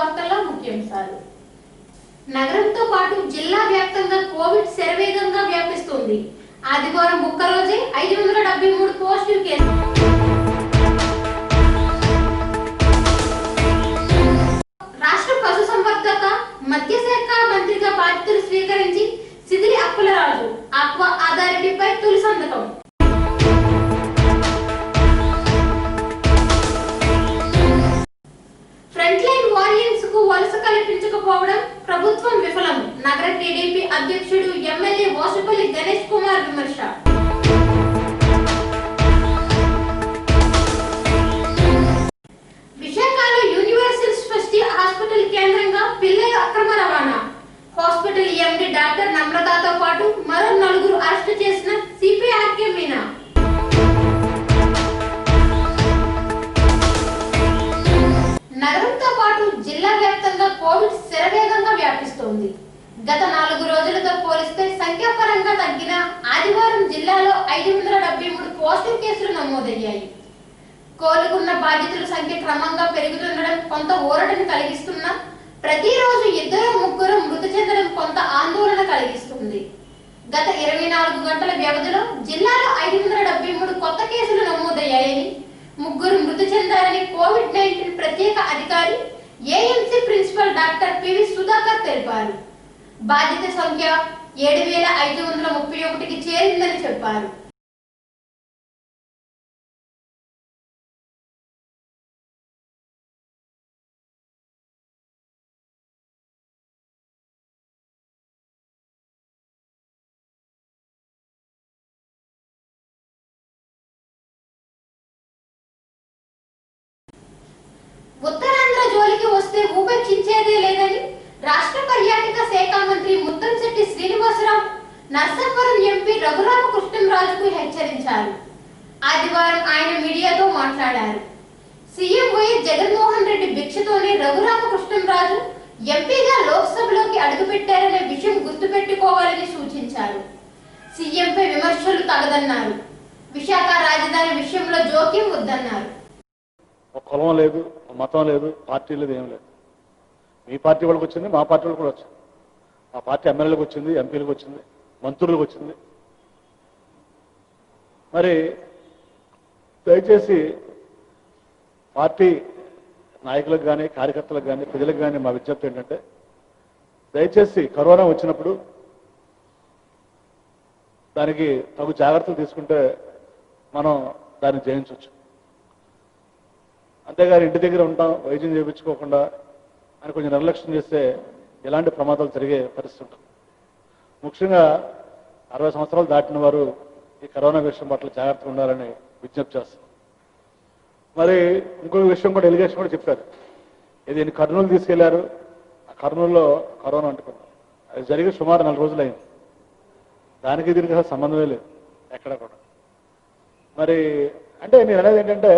వార్తల్లో ముఖ్యాంశాలు. నగరంతో పాటు జిల్లా వ్యాప్తంగా కోవిడ్ శరవేగంగా వ్యాపిస్తుంది. ఆదివారం ఒక్కరోజే 573 పాజిటివ్ కేసులు. రాష్ట్ర పశుసంవర్ధక మత్స్యశాఖ మంత్రిగా బాధ్యతలు స్వీకరించి సిదిరి అప్పలరాజు ఆక్వా అథారిటీపై తొలి సంతకం. వలస కల్పించకపోవడం ప్రభుత్వం విఫలం. నగర టీడీపీ అధ్యక్షుడు ఎమ్మెల్యే వాసుపల్లి గణేష్ కుమార్ విమర్శ. విశాఖలో యూనివర్సల్ స్పెషాలిటీ హాస్పిటల్ కేంద్రంగా పిల్లల అక్రమ రవాణా. హాస్పిటల్ ఎండి డాక్టర్ నమ్రతతో పాటు మరో 4 అరెస్టు చేసిన సిపిఆర్కే మీనా. నగరంతో పాటు జిల్లా వ్యాప్తంగా కోవిడ్ శరవేగంగా వ్యాపిస్తోంది. గత 4 రోజులతో పోలిస్తే సంఖ్యాపరంగా తగ్గిన ఆదివారం జిల్లాలో 573 పాజిటివ్ కేసులు నమోదయ్యాయి. కోలుకున్న బాధితుల సంఖ్య క్రమంగా పెరుగుతుండడం కొంత ఊరటను కలిగిస్తున్నా ప్రతిరోజు 2-3 మృతి చెందడం కొంత ఆందోళన కలిగిస్తుంది. గత 24 గంటల వ్యవధిలో జిల్లాలో 573 కొత్త కేసులు నమోదయ్యాయని, 3 మృతి చెందారని కోవిడ్-19 ప్రత్యేక అధికారి AMC principal doctor PV Sudhakar తెలిపారు. బాధిత సంఖ్య 7531కి చేరిందని చెప్పారు. ఉత్తరాంధ్ర జోలికి వస్తే ఉపేక్షించేదే లేదని రాష్ట్ర పర్యాటక శాఖ మంత్రి ముత్తంశెట్టి శ్రీనివాసరావు నర్సాపురం ఎంపీ రఘురామకృష్ణంరాజుకు హెచ్చరించారు. ఆదివారం ఆయన మీడియాతో మాట్లాడారు. సీఎం వైఎస్ జగన్మోహన్ రెడ్డి భిక్షతోనే రఘురామకృష్ణంరాజు ఎంపీగా లోక్సభలోకి అడుగుపెట్టారనే విషయం గుర్తుపెట్టుకోవాలని సూచించారు. సీఎంపై విమర్శలు తగదన్నారు. విశాఖ రాజధాని విషయంలో జోక్యం వద్దన్నారు. కులం లేదు, మతం లేదు, పార్టీ లేదు, ఏం లేదు. మీ పార్టీ వాళ్ళకి వచ్చింది, మా పార్టీ వాళ్ళకి కూడా వచ్చింది. మా పార్టీ ఎమ్మెల్యేలకు వచ్చింది, ఎంపీలకు వచ్చింది, మంత్రులకు వచ్చింది. మరి దయచేసి పార్టీ నాయకులకు కానీ, కార్యకర్తలకు కానీ, ప్రజలకు కానీ మా విజ్ఞప్తి ఏంటంటే, దయచేసి కరోనా వచ్చినప్పుడు దానికి తగు జాగ్రత్తలు తీసుకుంటే మనం దాన్ని జయించవచ్చు. అంతేగాని ఇంటి దగ్గర ఉంటాం, వైద్యం చేయించుకోకుండా అని కొంచెం నిర్లక్ష్యం చేస్తే ఎలాంటి ప్రమాదాలు జరిగే పరిస్థితి ఉంటుంది. ముఖ్యంగా 60 సంవత్సరాలు దాటిన వారు ఈ కరోనా విషయం పట్ల జాగ్రత్తగా ఉండాలని విజ్ఞప్తి చేస్తారు. మరి ఇంకొక విషయం కూడా ఎలిగేషన్ కూడా చెప్పారు. ఇది కర్నూలు తీసుకెళ్లారు, ఆ కర్నూలులో కరోనా అంటుకున్నారు. అది జరిగి సుమారు 4 రోజులు అయింది. దానికి దీనికి అసలు సంబంధమే లేదు ఎక్కడ కూడా. మరి అంటే నేను అనేది ఏంటంటే,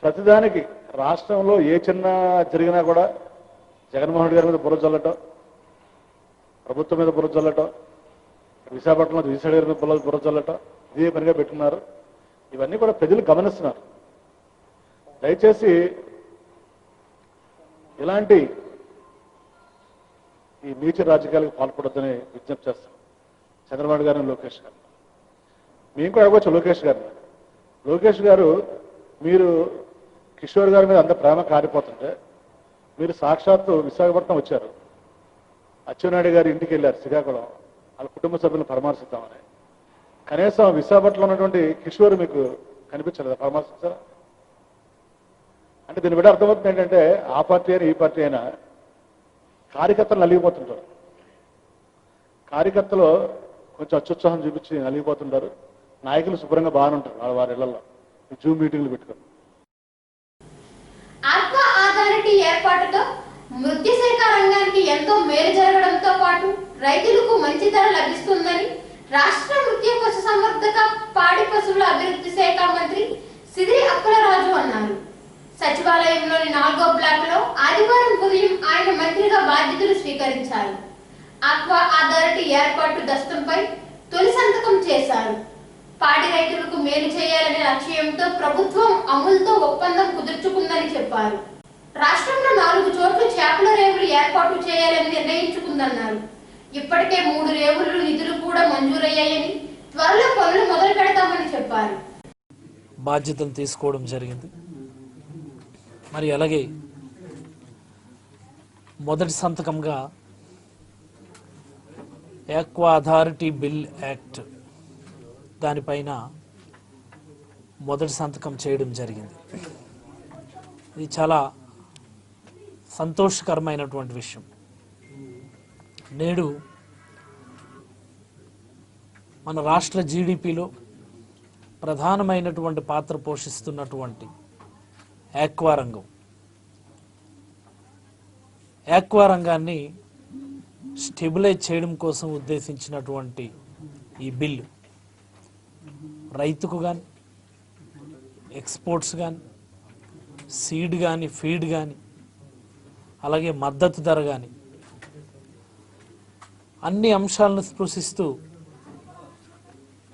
ప్రతిదానికి రాష్ట్రంలో ఏ చిన్న జరిగినా కూడా జగన్మోహన్ రెడ్డి గారి మీద బుర్ర చల్లటం, ప్రభుత్వం మీద బుర్ర చల్లటం, విశాఖపట్నంలో విశాఖ గారి మీద బుర్ర చల్లటం, ఇదే పనిగా పెట్టుకున్నారు. ఇవన్నీ కూడా ప్రజలు గమనిస్తున్నారు. దయచేసి ఇలాంటి ఈ నీచ రాజకీయాలకు పాల్పడొద్దని విజ్ఞప్తి చేస్తాం చంద్రబాబు గారిని, లోకేష్ గారు. మేము కూడా అడగవచ్చు లోకేష్ గారు, మీరు కిషోర్ గారి మీద అంత ప్రేమ కారిపోతుంటే మీరు సాక్షాత్తు విశాఖపట్నం వచ్చారు. అచ్చెన్నాయుడు గారి ఇంటికి వెళ్ళారు శ్రీకాకుళం, వాళ్ళ కుటుంబ సభ్యులను పరామర్శిద్దామని. కనీసం విశాఖపట్నంలో ఉన్నటువంటి కిషోర్ మీకు కనిపించలేదా పరామర్శించారా? అంటే దీన్ని బట్టి అర్థమవుతుంది ఏంటంటే, ఆ పార్టీ అయినా ఈ పార్టీ అయినా కార్యకర్తలు నలిగిపోతుంటారు. కార్యకర్తలు కొంచెం అత్యుత్సాహం చూపించి నలిగిపోతుంటారు. నాయకులు శుభ్రంగా బాగానే ఉంటారు వారి ఇళ్లలో జూమ్ మీటింగ్లు పెట్టుకుని. ఆక్వా అథారిటీ ఏర్పాటుతో మత్స్యశాఖ రంగానికి ఎంతో మేలు జరగడంతో పాటు రైతులకు మంచి ధర లభిస్తుందని రాష్ట్ర మత్స్య పశుసంవర్ధక పాడి పశువుల అభివృద్ధి శాఖ మంత్రి సిదిరి అప్పలరాజు అన్నారు. సచివాలయంలోని 4వ బ్లాక్ లో ఆదివారం ఉదయం ఆయన మంత్రిగా బాధ్యతలు స్వీకరించారు. ఆక్వా అథారిటీ ఏర్పాటు దస్తంపై తొలి సంతకం చేశారు. పాడి రైతులకు మేలు చేయాలనే లక్ష్యంతో ప్రభుత్వం అమలుతో ఒప్పందం కుదుర్చుకుందని చెప్పారు. రాష్ట్రంలో 4 చోట్ల చేపల రేవులు ఏర్పాటు చేయాలని నిర్ణయించుకుందన్నారు. ఇప్పటికే 3 రేవులు నిధులు కూడా మంజూరయ్యాయని, త్వరలో పనులు మొదలు పెడతామని చెప్పారు. బాధ్యతలు తీసుకోవడం జరిగింది. మరి అలాగే మొదటి సంతకంగా ఆక్వా అథారిటీ బిల్ యాక్ట్ దానిపైన మొదటి సంతకం చేయడం జరిగింది. ఇది చాలా సంతోషకరమైనటువంటి విషయం. నేడు మన రాష్ట్ర జీడిపిలో ప్రధానమైనటువంటి పాత్ర పోషిస్తున్నటువంటి ఆక్వా రంగం, ఆక్వా రంగాన్ని స్టెబిలైజ్ చేయడం కోసం ఉద్దేశించినటువంటి ఈ బిల్లు రైతుకు కానీ, ఎక్స్పోర్ట్స్ కానీ, సీడ్ కానీ, ఫీడ్ కానీ, అలాగే మద్దతు ధర కానీ అన్ని అంశాలను స్పృశిస్తూ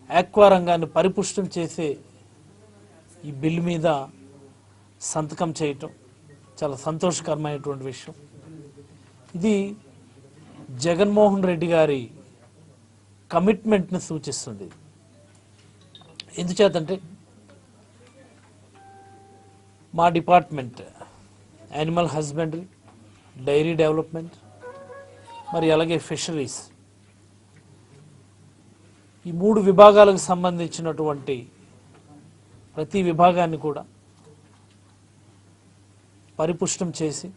ఆక్వా రంగాన్ని పరిపుష్టం చేసే ఈ బిల్లు మీద సంతకం చేయటం చాలా సంతోషకరమైనటువంటి విషయం. ఇది జగన్మోహన్ రెడ్డి గారి కమిట్మెంట్ని సూచిస్తుంది. ఎందుచేతంటే మా department animal husbandry, dairy development, మరి అలాగే ఫిషరీస్, ఈ 3 విభాగాలకు సంబంధించినటువంటి ప్రతి విభాగాన్ని కూడా పరిపుష్టం చేసి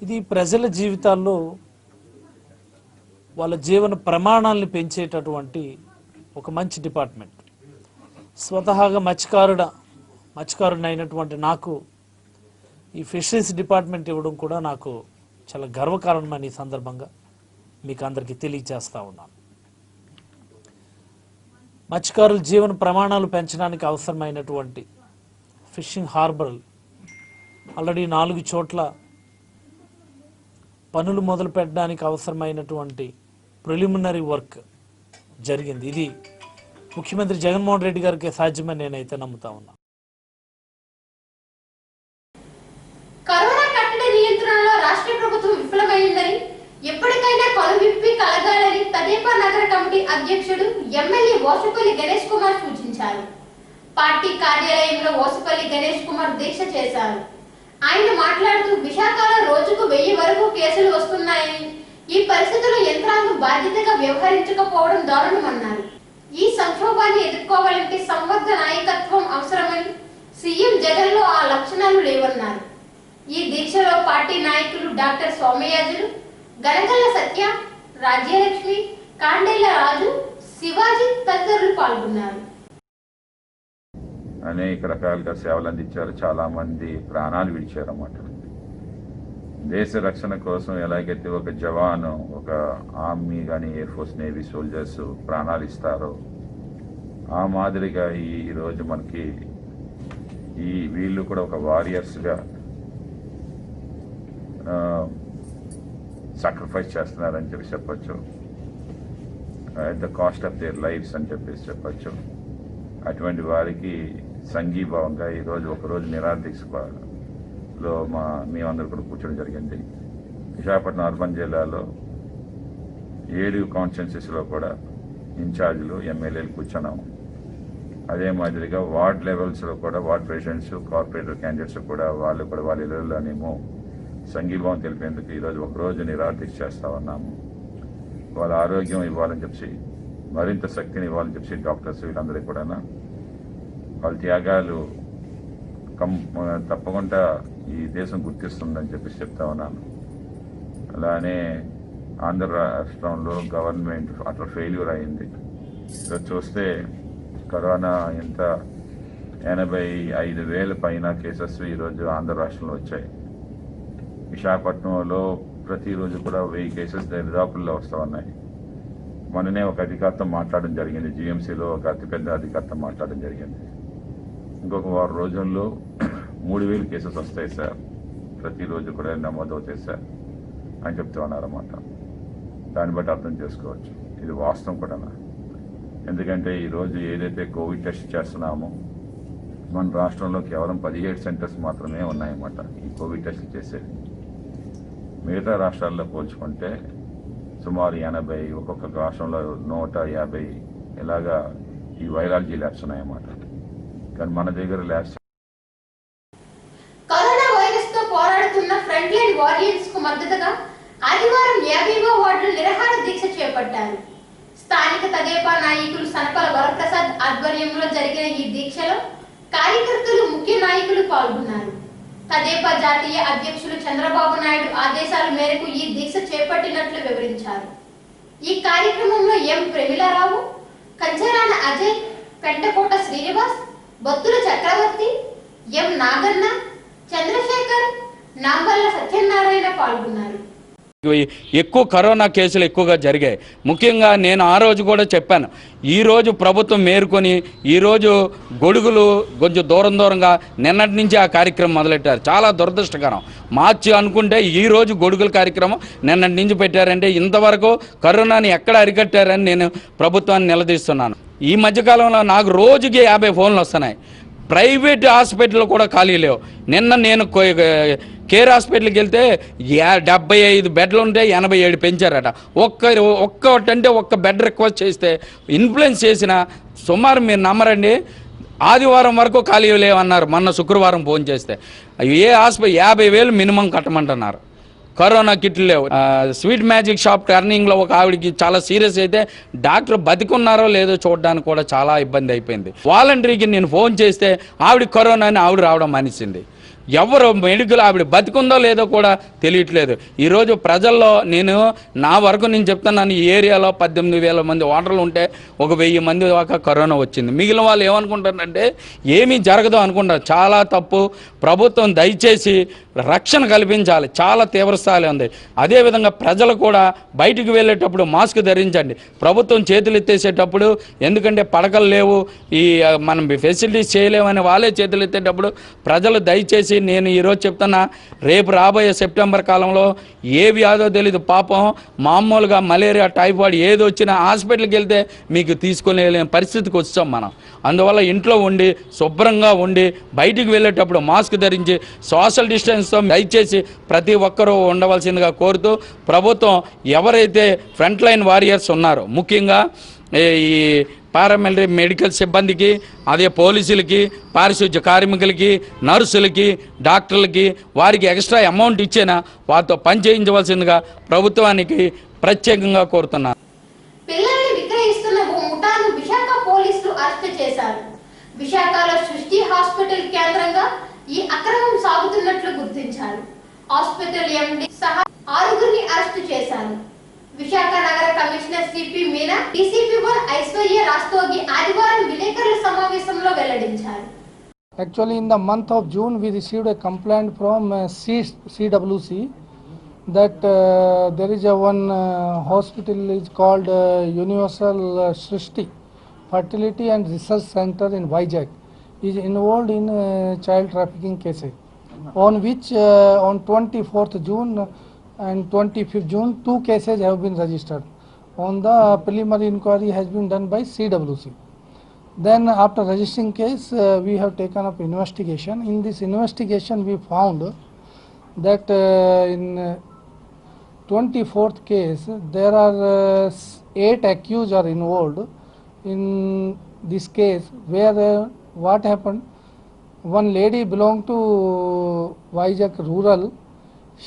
ఇది ప్రజల జీవితాల్లో వాళ్ళ జీవన ప్రమాణాలను పెంచేటటువంటి ఒక మంచి డిపార్ట్మెంట్. స్వతహాగా మత్స్యకారుడిని అయినటువంటి నాకు ఈ ఫిషరీస్ డిపార్ట్మెంట్ ఇవ్వడం కూడా నాకు చాలా గర్వకారణమని ఈ సందర్భంగా మీకు అందరికీ తెలియజేస్తూ ఉన్నాను. మత్స్యకారుల జీవన ప్రమాణాలు పెంచడానికి అవసరమైనటువంటి ఫిషింగ్ హార్బర్లు ఆల్రెడీ 4 చోట్ల పనులు మొదలు పెట్టడానికి అవసరమైనటువంటి ప్రిలిమినరీ వర్క్ జరిగింది. ఇది ముఖ్యమంత్రి జగన్మోహన్ రెడ్డి గారికి సాధ్యమని నేనైతే నమ్ముతా ఉన్నా. కరోనా కట్టడి నియంత్రణలో రాష్ట్ర ప్రభుత్వం విఫలమైందని, ఎప్పటికైనా కనువిప్పి కలగాలని తదేపా నగర కమిటీ అధ్యక్షుడు ఎమ్మెల్యే ఓసుపల్లి గణేష్ కుమార్ సూచించారు. పార్టీ కార్యాలయంలో ఓసుపల్లి గణేష్ కుమార్ దీక్ష చేశారు. ఆయన మాట్లాడుతూ విశాఖలో రోజుకు 1000 వరకు కేసులు వస్తున్నాయని, ఈ పరిస్థితుల్లో యంత్రాంగం బాధ్యతగా వ్యవహరించకపోవడం దారుణమన్నారు. ఈ సంక్షోభాన్ని ఎదుర్కోవాలంటే సంవర్ధ నాయకత్వం అవసరమని, సీఎం జగన్లో ఆ లక్షణాలు లేవన్నారు. ఈ దీక్షలో పార్టీ నాయకులు డాక్టర్ సోమయాజులు, గనగల్ల సత్య, రాజ్యలక్ష్మి, కాండేళ్ల రాజు, శివాజీ తదితరులు పాల్గొన్నారు. అనేక రకాలుగా సేవలు అందించారు. చాలా మంది ప్రాణాలు విడిచారు అన్నమాట. దేశ రక్షణ కోసం ఎలాగైతే ఒక జవాను, ఒక ఆర్మీ కానీ, ఎయిర్ ఫోర్స్, నేవీ సోల్జర్స్ ప్రాణాలు ఇస్తారో ఆ మాదిరిగా ఈరోజు మనకి వీళ్ళు కూడా ఒక వారియర్స్గా సాక్రిఫైస్ చేస్తున్నారని చెప్పచ్చు. At the cost of their lifes అని చెప్పచ్చు. అటువంటి వారికి సంఘీభావంగా ఈరోజు ఒకరోజు నిరాదీక్షలో మేమందరూ కూడా కూర్చోడం జరిగింది. విశాఖపట్నం అర్బన్ జిల్లాలో 7 కాన్స్టిట్యున్సీస్లో కూడా ఇన్ఛార్జీలు, ఎమ్మెల్యేలు కూర్చున్నాము. అదే మాదిరిగా వార్డ్ లెవెల్స్లో కూడా వార్డ్ ప్రెసిడెంట్స్, కార్పొరేటర్ క్యాండిడేట్స్ కూడా వాళ్ళ ఇళ్లలోనేమో సంఘీభావం తెలిపేందుకు ఈరోజు ఒకరోజు నిరాదీక్ష చేస్తూ ఉన్నాము. వాళ్ళ ఆరోగ్యం ఇవ్వాలని చెప్పి, మరింత శక్తిని ఇవ్వాలని చెప్పి డాక్టర్స్ వీళ్ళందరికీ కూడా వాళ్ళ త్యాగాలు తప్పకుండా ఈ దేశం గుర్తిస్తుందని చెప్తా ఉన్నాను. అలానే ఆంధ్ర రాష్ట్రంలో గవర్నమెంట్ అట్లా ఫెయిల్యూర్ అయింది. ఈరోజు చూస్తే కరోనా ఎంత 85,000 పైన కేసెస్ ఈరోజు ఆంధ్ర రాష్ట్రంలో వచ్చాయి. విశాఖపట్నంలో ప్రతిరోజు కూడా 1000 కేసెస్ దరిదాపుల్లో వస్తూ ఉన్నాయి. మొన్ననే ఒక అధికారితో మాట్లాడడం జరిగింది. జిఎంసీలో ఒక అతిపెద్ద అధికారితో మాట్లాడడం జరిగింది. ఇంకొక 6 రోజుల్లో 3000 కేసెస్ వస్తాయి సార్, ప్రతిరోజు కూడా నమోదవుతాయి సార్ అని చెప్తూ ఉన్నారన్నమాట. దాన్ని బట్టి అర్థం చేసుకోవచ్చు ఇది వాస్తవం కూడా. ఎందుకంటే ఈరోజు ఏదైతే కోవిడ్ టెస్ట్ చేస్తున్నామో మన రాష్ట్రంలో కేవలం 17 సెంటర్స్ మాత్రమే ఉన్నాయన్నమాట ఈ కోవిడ్ టెస్టులు చేసేది. మిగతా రాష్ట్రాల్లో పోల్చుకుంటే సుమారు 80, ఒక్కొక్క రాష్ట్రంలో 150 ఇలాగా ఈ వైరాలజీ ల్యాబ్స్ ఉన్నాయన్నమాట. కానీ మన దగ్గర ల్యాబ్స్ కరోనా వైరస్ తో పోరాడుతున్న ఫ్రంట్ లైన్ వారియర్స్ కు మద్దతుగా ఆదివారం 50వ వార్డులో నిరాహార దీక్ష చేపట్టారు. స్థానిక తదేపా నాయకులు సనపల వరప్రసాద్ ఆధ్వర్యంలో జరిగిన ఈ దీక్షలో కార్యకర్తలు, ముఖ్య నాయకులు పాల్గొన్నారు. తదేపా జాతీయ అధ్యక్షులు చంద్రబాబు నాయుడు ఆదేశాల మేరకు ఈ దీక్ష చేపట్టినట్లు వివరించారు. ఈ కార్యక్రమంలో ఎం ప్రమిలారావు, కంచరాన అజయ్, పెంటకోట శ్రీనివాస్, బొత్తుల చక్రవర్తి, ఎం నాగన్న, చంద్రశేఖర్, నాంబల్ల సత్యనారాయణ పాల్గొన్నారు. ఎక్కువ కరోనా కేసులు ఎక్కువగా జరిగాయి. ముఖ్యంగా నేను ఆ రోజు కూడా చెప్పాను, ఈరోజు ప్రభుత్వం మేరుకొని ఈరోజు గొడుగులు కొంచెం దూరంగా నిన్నటి నుంచి ఆ కార్యక్రమం మొదలెట్టారు. చాలా దురదృష్టకరం. మార్చి అనుకుంటే ఈరోజు గొడుగుల కార్యక్రమం నిన్నటి నుంచి పెట్టారంటే ఇంతవరకు కరోనాని ఎక్కడ అరికట్టారని నేను ప్రభుత్వాన్ని నిలదీస్తున్నాను. ఈ మధ్యకాలంలో నాకు రోజుకి 50 ఫోన్లు వస్తున్నాయి. ప్రైవేట్ హాస్పిటల్ కూడా ఖాళీ లేవు. నిన్న నేను కేర్ హాస్పిటల్కి వెళ్తే 75 బెడ్లు ఉంటే 87 పెంచారట. ఒక్క బెడ్ రిక్వెస్ట్ చేస్తే ఇన్ఫ్లుయెన్స్ చేసిన సుమారు మీరు నమ్మరండి, ఆదివారం వరకు ఖాళీ లేవన్నారు. మొన్న శుక్రవారం ఫోన్ చేస్తే ఏ హాస్పిటల్ 50,000 మినిమం కట్టమంటున్నారు. కరోనా కిట్లు లేవు. స్వీట్ మ్యాజిక్ షాప్ టర్నింగ్లో ఒక ఆవిడకి చాలా సీరియస్ అయితే డాక్టర్ బతికున్నారో లేదో చూడడానికి కూడా చాలా ఇబ్బంది అయిపోయింది. వాలంటరీకి నేను ఫోన్ చేస్తే ఆవిడ కరోనా అని ఆవిడ రావడం మానేసింది. ఎవరు మెడికల్ ఆవిడ బతికుందో లేదో కూడా తెలియట్లేదు. ఈరోజు ప్రజల్లో నా వరకు నేను చెప్తున్నాను, ఈ ఏరియాలో 18,000 మంది ఓటర్లు ఉంటే 1,000 మంది దాకా కరోనా వచ్చింది. మిగిలిన వాళ్ళు ఏమనుకుంటారంటే ఏమీ జరగదు అనుకుంటారు. చాలా తప్పు. ప్రభుత్వం దయచేసి రక్షణ కల్పించాలి. చాలా తీవ్రస్థాయి ఉంది. అదేవిధంగా ప్రజలు కూడా బయటికి వెళ్ళేటప్పుడు మాస్క్ ధరించండి. ప్రభుత్వం చేతులు ఎత్తేసేటప్పుడు, ఎందుకంటే పడకలు లేవు, ఈ మనం ఫెసిలిటీస్ చేయలేమని వాళ్ళే చేతులు ఎత్తేటప్పుడు ప్రజలు దయచేసి, నేను ఈరోజు చెప్తున్నా, రేపు రాబోయే సెప్టెంబర్ కాలంలో ఏ వ్యాధో తెలీదు, పాపం మామూలుగా మలేరియా, టైఫాయిడ్ ఏది వచ్చినా హాస్పిటల్కి వెళ్తే మీకు తీసుకునే పరిస్థితికి వచ్చాం మనం. అందువల్ల ఇంట్లో ఉండి శుభ్రంగా ఉండి బయటికి వెళ్ళేటప్పుడు మాస్క్ ధరించి సోషల్ డిస్టెన్స్తో దయచేసి ప్రతి ఒక్కరూ ఉండవలసిందిగా కోరుతూ, ప్రభుత్వం ఎవరైతే ఫ్రంట్ లైన్ వారియర్స్ ఉన్నారో, ముఖ్యంగా ఈ పారామిలిటరీ మెడికల్ సిబ్బందికి, అదే పోలీసులకి, పారిశుద్ధ్య కార్మికులకి, నర్సులకి, డాక్టర్లకి, వారికి ఎక్స్ట్రా అమౌంట్ ఇచ్చేనా వారితో పని చేయించవలసిందిగా ప్రభుత్వానికి ప్రత్యేకంగా కోరుతున్నాను. పిల్లల్ని విక్రయిస్తున్న ఓ ముఠాను విశాఖ పోలీసులు అరెస్ట్ చేశారు. విశాఖలో సృష్టి హాస్పిటల్ కేంద్రంగా ఈ అక్రమం సాగుతున్నట్లు గుర్తించారు. హాస్పిటల్ ఎండి సహా 6గురిని అరెస్టు చేశారు. విశాఖ నగర commissioner CP Meena, DCP-1 Aishwarya Rastogi ఆదివారం విలేకరుల సమావేశంలో వెల్లడించారు. Actually, in the month of June, we received a complaint from CWC that there is one hospital is called Universal Srishti Fertility and Research Center in Vizag is involved in child trafficking cases, on which on 24th June and 25th June 2 cases have been registered. On the preliminary inquiry has been done by CWC. Then after registering case, we have taken up investigation. In this investigation, we found that in 24th case, there are 8 accused are involved in this case, where what happened, one lady belonged to Vizag rural,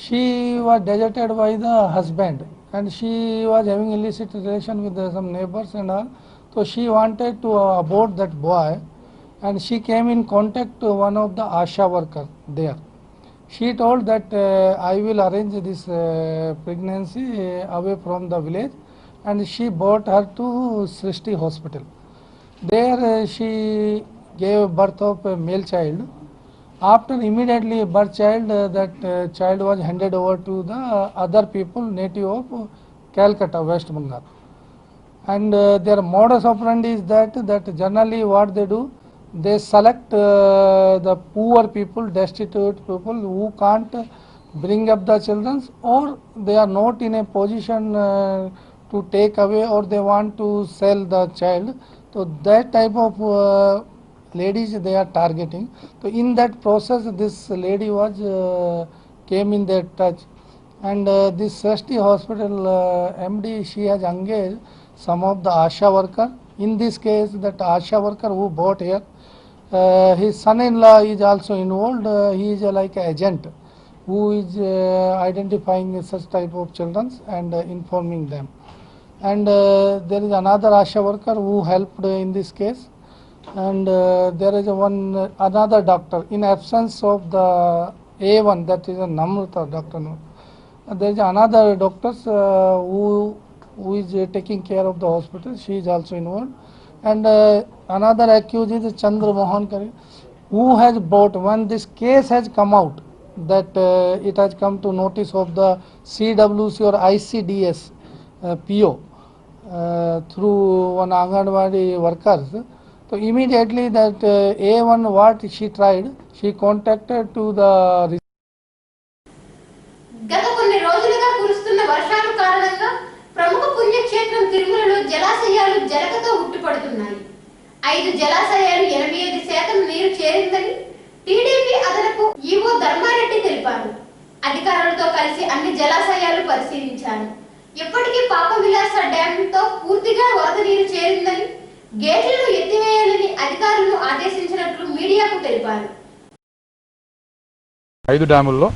she was deserted by the husband and she was having illicit relation with some neighbors and all. So she wanted to abort that boy and she came in contact to one of the Asha worker there. She told that I will arrange this pregnancy away from the village, and she brought her to Srishti hospital. There she gave birth of a male child. After immediately birth child, that child was handed over to the other people native of Calcutta, West Bengal. And their modus operandi is that generally what they do, they select the poor people, destitute people who can't bring up the children, or they are not in a position to take away, or they want to sell the child. So that type of ladies they are targeting. So in that process, this lady was came in their touch, and this Srishti Hospital MD, she has engaged some of the ASHA worker. In this case, that ASHA worker who bought here, his son-in-law is also involved. He is like an agent who is identifying such type of children and informing them. And there is another ASHA worker who helped in this case, and there is another doctor in absence of the A1, that is a Namrata, Dr. Namrata. There is another doctor who is taking care of the hospital. She is also involved. And another accused is Chandra Mohan Kari, who has bought, when this case has come out, that it has come to notice of the CWC or ICDS PO through one Anganwadi workers. So immediately that A1, what she tried, she contacted to the. గత కొన్ని రోజులుగా కురుస్తున్న వర్షాల కారణంగా ప్రముఖ పుణ్యక్షేత్రం తిరుమలలో జలాశయాలు జలకతో ఉట్టిపడుతున్నాయి. 5 జలాశయాలు 85% నీరు చేరిందని టీడీపీ అదనపు ఈవో ధర్మారెడ్డి తెలిపారు. అధికారులతో కలిసి అన్ని జలాశయాలు పరిశీలించారు. ఇప్పటికీ పాప విలాస డ్యాంతో పూర్తిగా వరద నీరు చేరిందని, గేట్లను ఎత్తివేయాలని అధికారులను ఆదేశించినట్లు మీడియాకు తెలిపారు. 5 డ్యాముల్లో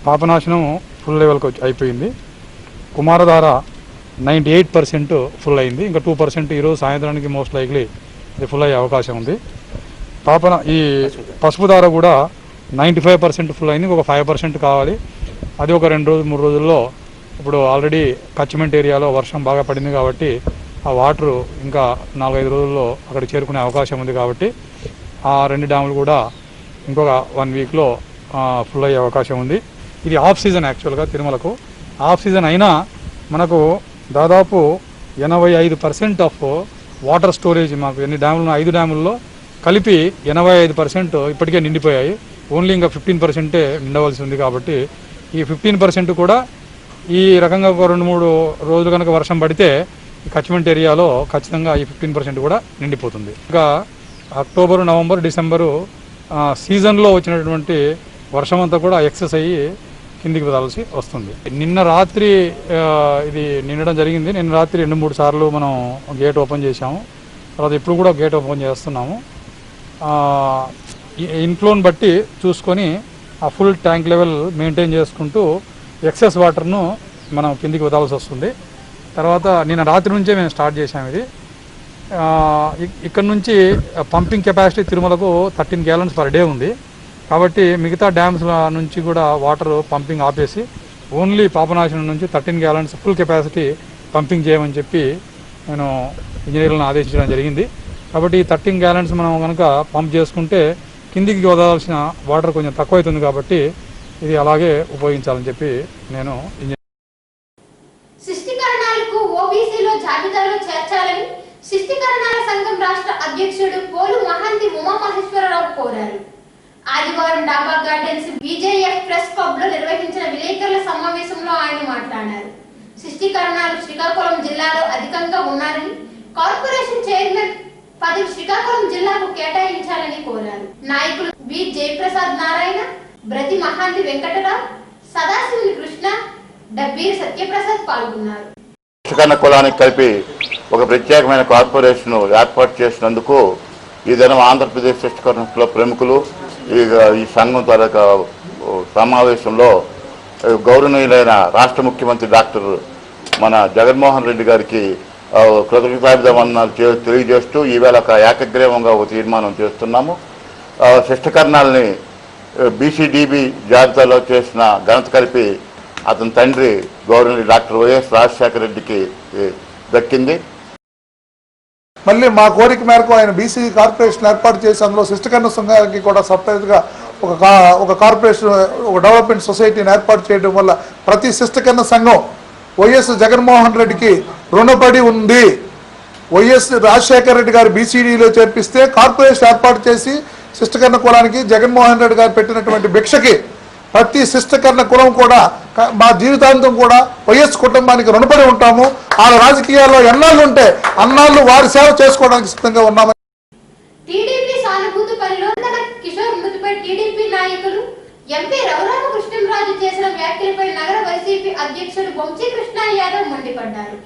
పాపనాశనం ఫుల్ లెవెల్కి అయిపోయింది. కుమారధార 98% ఫుల్ అయింది. ఇంకా 2% ఈరోజు సాయంత్రానికి మోస్ట్ లైక్లీ ఇది ఫుల్ అయ్యే అవకాశం ఉంది. ఈ పసుపుధార కూడా 95% ఫుల్ అయింది. ఒక 5% కావాలి. అది ఒక 2-3 రోజుల్లో, ఇప్పుడు ఆల్రెడీ కచ్మెంట్ ఏరియాలో వర్షం బాగా పడింది కాబట్టి ఆ వాటరు ఇంకా 4-5 రోజుల్లో అక్కడికి చేరుకునే అవకాశం ఉంది. కాబట్టి ఆ 2 డ్యాములు కూడా ఇంకొక 1 వీక్లో ఫుల్ అయ్యే అవకాశం ఉంది. ఇది ఆఫ్ సీజన్, యాక్చువల్గా తిరుమలకు ఆఫ్ సీజన్ అయినా మనకు దాదాపు 85% ఆఫ్ వాటర్ స్టోరేజ్ మాకు ఎన్ని డ్యాములు 5 డ్యాముల్లో కలిపి 85% ఇప్పటికే నిండిపోయాయి. ఓన్లీ ఇంకా 15% నిండవలసి ఉంది. కాబట్టి ఈ 15% కూడా ఈ రకంగా ఒక 2-3 రోజులు కనుక వర్షం పడితే ఈ కచ్మెంట్ ఏరియాలో ఖచ్చితంగా ఈ 15% కూడా నిండిపోతుంది. ఇంకా అక్టోబరు, నవంబర్, డిసెంబరు సీజన్లో వచ్చినటువంటి వర్షం అంతా కూడా ఎక్సెస్ అయ్యి కిందికి వదలాల్సి వస్తుంది. నిన్న రాత్రి ఇది నిండడం జరిగింది. నిన్న రాత్రి 2-3 సార్లు మనం గేట్ ఓపెన్ చేశాము. తర్వాత ఇప్పుడు కూడా గేట్ ఓపెన్ చేస్తున్నాము. ఇన్ఫ్లోని బట్టి చూసుకొని ఆ ఫుల్ ట్యాంక్ లెవెల్ మెయింటైన్ చేసుకుంటూ ఎక్సెస్ వాటర్ను మనం కిందికి వదలాల్సి వస్తుంది. తర్వాత నిన్న రాత్రి నుంచే మేము స్టార్ట్ చేసాము ఇది. ఇక్కడ నుంచి పంపింగ్ కెపాసిటీ తిరుమలకు 13 gallons per day ఉంది. కాబట్టి మిగతా డ్యామ్స్ల నుంచి కూడా వాటర్ పంపింగ్ ఆపేసి ఓన్లీ పాపనాశనం నుంచి 13 gallons ఫుల్ కెపాసిటీ పంపింగ్ చేయమని చెప్పి నేను ఇంజనీర్లను ఆదేశించడం జరిగింది. కాబట్టి ఈ 13 gallons మనం కనుక పంప్ చేసుకుంటే కిందికి వదలాల్సిన వాటర్ కొంచెం తక్కువ అవుతుంది. కాబట్టి ఇది అలాగే ఉపయోగించాలని చెప్పి నేను శిష్టీకరణాలకు ఓబీసీలో జాబితాలో చేర్చాలని శిష్టీకరణాల సంఘం రాష్ట్ర అధ్యక్షుడు పోలు మహంతి ఉమామహేశ్వరరావు కోరారు. ఆదివారం డాబా గార్డెన్స్ బీజేఎఫ్ ప్రెస్ క్లబ్ లో నిర్వహించిన విలేకరుల సమావేశంలో ఆయన మాట్లాడారు. శిష్టీకరణాలు శ్రీకాకుళం జిల్లాలో అధికంగా ఉన్నారని, కార్పొరేషన్ చైర్మన్ పదవి శ్రీకాకుళం జిల్లాకు కేటాయించాలని కోరారు. నాయకులు బి జయప్రసాద్ నారాయణ, బ్రతి మహాంతి వెంకటరావు, సదాశివుని కృష్ణ, డబ్బీర్ సత్యప్రసాద్ పాల్గొన్నారు. శిష్టీకరణ కులానికి కలిపి ఒక ప్రత్యేకమైన కార్పొరేషన్ ఏర్పాటు చేసినందుకు ఈ దినం ఆంధ్రప్రదేశ్ శిష్టీకరణ ప్రముఖులు ఈ సంఘం తాలూకా సమావేశంలో గౌరవనీయులైన రాష్ట్ర ముఖ్యమంత్రి డాక్టర్ మన జగన్మోహన్ రెడ్డి గారికి కృతజ్ఞతాభివందనాలు తెలియజేస్తూ ఈవేళ ఒక ఏకగ్రీవంగా ఒక తీర్మానం చేస్తున్నాము. శిష్టీకరణాలని బీసీడీబీ జాబితాలో చేసిన ఘనత కలిపి అతని తండ్రి గౌరవనీయులు డాక్టర్ వైఎస్ రాజశేఖర రెడ్డికి దక్కింది. మళ్ళీ మా కోరిక మేరకు ఆయన బీసీ కార్పొరేషన్ ఏర్పాటు చేసి అందులో శిష్టీకరణ సంఘానికి కూడా సపరేట్గా ఒక కార్పొరేషన్, ఒక డెవలప్మెంట్ సొసైటీని ఏర్పాటు చేయడం వల్ల ప్రతి శిష్టీకరణ సంఘం వైఎస్ జగన్మోహన్ రెడ్డికి రుణపడి ఉంది. వైఎస్ రాజశేఖర రెడ్డి గారు బీసీడీలో చేర్పిస్తే కార్పొరేషన్ ఏర్పాటు చేసి శిష్టీకరణ కులానికి జగన్మోహన్ రెడ్డి గారు పెట్టినటువంటి భిక్షకి ప్రతి శిష్టీకరణ కులం కూడా మా జీవితాంతం కూడా వైఎస్ కుటుంబానికి రుణపడి ఉంటాము. ఆ రాజకీయాల్లో ఎన్నాళ్ళు ఉంటే అన్నాళ్ళు వారి సేవ చేసుకోవడానికి సిద్ధంగా ఉన్నాము. టీడీపీ సానుభూతి పనిలో కిషోర్ మృతిపై టీడీపీ నాయకులు ఎంపీ రఘురామకృష్ణంరాజు చేసిన వ్యాఖ్యలపై నగర వైసీపీ అధ్యక్షుడు వంశీకృష్ణ యాదవ్ మండిపడ్డారు.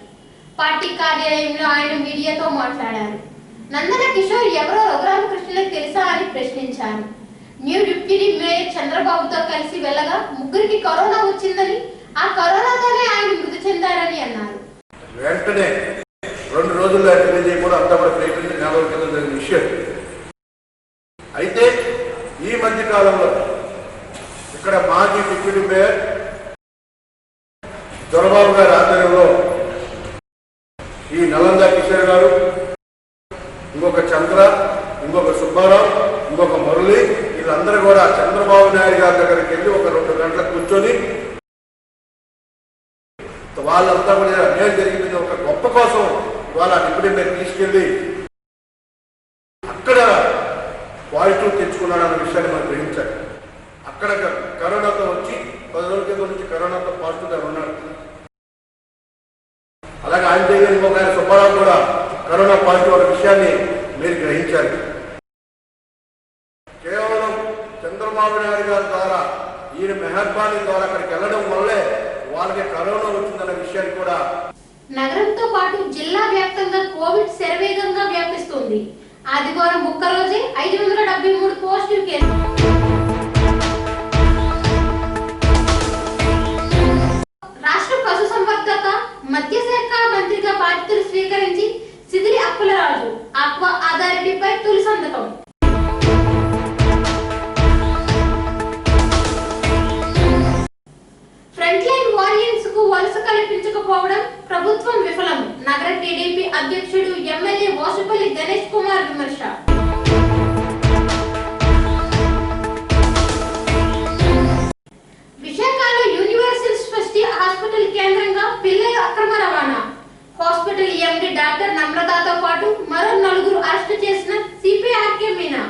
పార్టీ కార్యాలయంలో ఆయన మీడియాతో మాట్లాడారు. నందన కిషోర్ ఎవరో రఘురామకృష్ణకి తెలుసా అని ప్రశ్నించారు. న్యూ డిప్యూటీ మేయర్ చంద్రబాబుతో కలిసి వెళ్ళగా ముగ్గురికి కరోనా వచ్చిందని, ఆ కరోనాతోనే ఆయన మృతి చెందారని అన్నారు. వెంటనే 2 రోజుల్లో తెలియజేయకూడదు, అంతా కూడా ప్రయత్నించి నెలల కింద జరిగిన విషయం. అయితే ఈ మధ్య కాలంలో ఇక్కడ మాజీ డిప్యూటీ మేయర్ చంద్రబాబు గారి ఆధ్వర్యంలో ఈ నలంద కిషోర్ గారు, ఇంకొక చంద్ర, ఇంకొక సుబ్బారావు, ఇంకొక మురళి, వీళ్ళందరూ కూడా చంద్రబాబు నాయుడు గారి దగ్గరికి వెళ్ళి ఒక 2 గంటలకు కూర్చొని వాళ్ళంతా కూడా అన్యాయం జరిగింది ఒక గొప్ప కోసం వాళ్ళ డిప్యూటీ మేయర్ తీసుకెళ్ళి అక్కడ పాజిటివ్ తెచ్చుకున్నాడు అన్న విషయాన్ని మనం గ్రహించాలి. అక్కడ కరోనాతో వచ్చి 10 రోజుల కింద నుంచి కరోనాతో పాజిటివ్గా ఉన్నాడు. అలాగే ఆయన దగ్గర ఇంకొక ఆయన సుబ్బారావు కూడా కరోనా పాజిటివ్ అన్న విషయాన్ని మీరు గ్రహించాలి. కేవలం చంద్రబాబు నాయుడు గారి ద్వారా, ఈయన మెహర్బానీ ద్వారా అక్కడికి వెళ్ళడం వల్లే వాళ్ళకి కరోనా వచ్చిందన్న విషయాన్ని కూడా. నగరంతో పాటు జిల్లా వ్యాప్తంగా కోవిడ్ శరవేగంగా వ్యాపిస్తుంది. ఆదివారం ఒక్కరోజే 573 పాజిటివ్ కేసులు. రాష్ట్ర పశుసంవర్ధక మత్స్యశాఖ మంత్రిగా బాధ్యతలు స్వీకరించి సిదిరి అప్పలరాజు ఆక్వా అథారిటీపై తొలి సంతకం. ఫ్రంట్ లైన్ వారియర్స్ కు వలస కల్పించకపోవడం ప్రభుత్వం విఫలం. నగర టీడీపీ అధ్యక్షుడు ఎమ్మెల్యే వాసుపల్లి గణేష్ కుమార్ విమర్శ. విశాఖలో యూనివర్సల్ స్పెషాలిటీ హాస్పిటల్ కేంద్రంగా పిల్లల అక్రమ రవాణా. హాస్పిటల్ ఎండి డాక్టర్ నమ్రతతో పాటు మరో 4 అరెస్టు చేసిన సిపిఆర్కే మీనా.